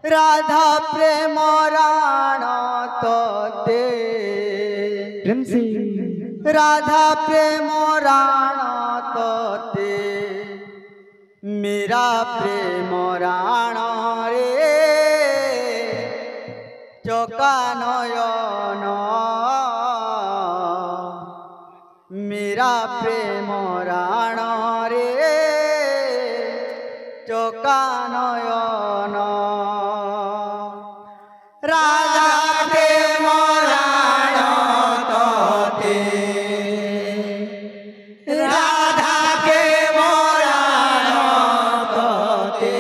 राधा प्रेम राण तोते राधा प्रेम राण तोते मेरा प्रेम राण रे चोका नयन मेरा प्रेम राण रे चोका नयन राधा प्रेम राण तोते राधा प्रेम राण तोते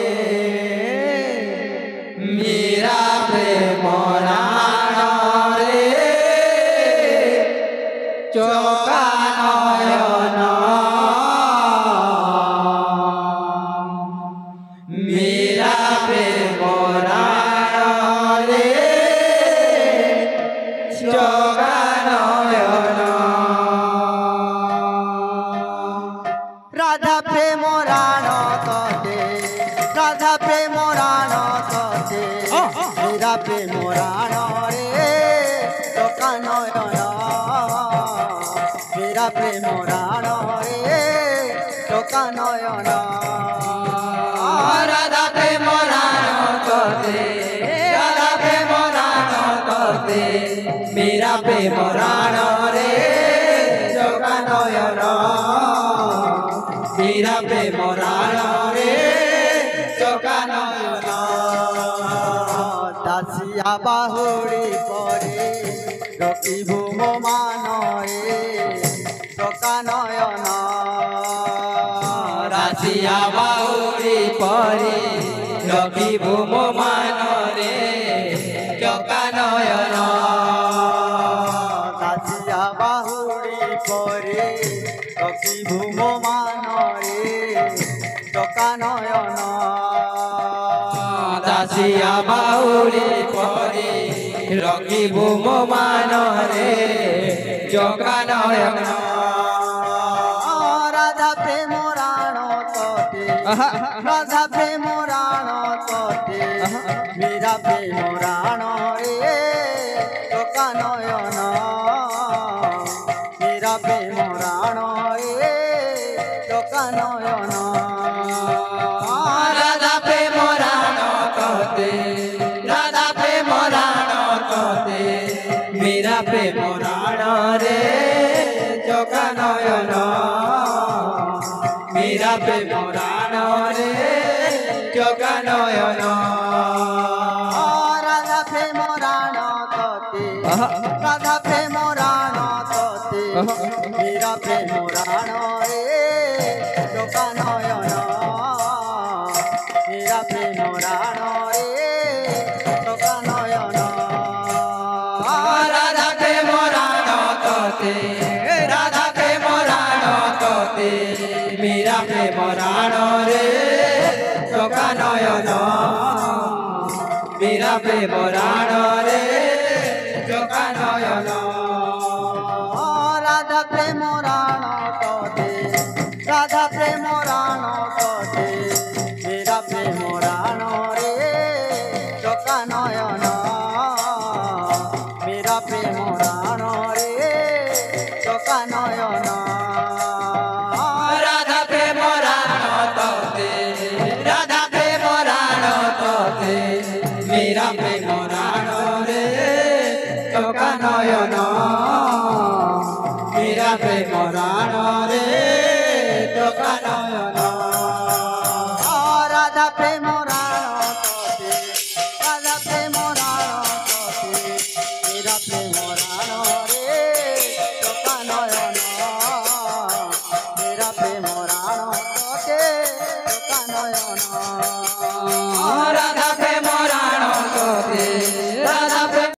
मेरा प्रेम राण रे चोका नयन मेरा प्रेम राण रे चोका नयन राधा प्रेम राण तोते राधा प्रेम राण तोते मेरा प्रेम राण रे चोका नयन मेरा प्रेम राण रे चोका नयन राधा प्रेम राण तोते राधा प्रेम राण तोते मेरा प्रेम राण रे चोका नयन मेरा प्रेम राण रे चोका नयन दासिया बाहुड़ी परे रखिबु मो मान रे चोका नयन दासिया बाहुड़ी परे रखिबु मो मान रे चोका नयन दासिया बाहुड़ी परे रखिबु मो मान रे चोका नयन दासिया बाहुड़ी परे रखिबु मो मान रे चोका नयन राधा प्रेम राण तोते राधा प्रेम राण तोते मेरा प्रेम राण रे चोका नयन मेरा प्रेम राण रे चोका नयन राधा प्रेम राण तोते राधा प्रेम राण तोते मेरा प्रेम राण रे चोका नयन मेरा प्रेम राण रे चोका नयन राधा प्रेम राण तोते राधा प्रेम राण तोते मेरा प्रेम राण रे चोका नयन मेरा प्रेम राण रे चोका नयन राधा प्रेम राण तोते राधा प्रेम राण तोते मेरा प्रेम राण रे चोका नयन मेरा प्रेम राण रे चोका नयन राधा प्रेम राण तोते राधा प्रेम राण तोते मेरा प्रेम राण रे चोका नयन मेरा प्रेम राण रे चोका नयन राधा प्रेम राण तोते राधा प्रेम राण तोते मेरा प्रेम राण रे चोका नयन मेरा प्रेम राण रे चोका नयन।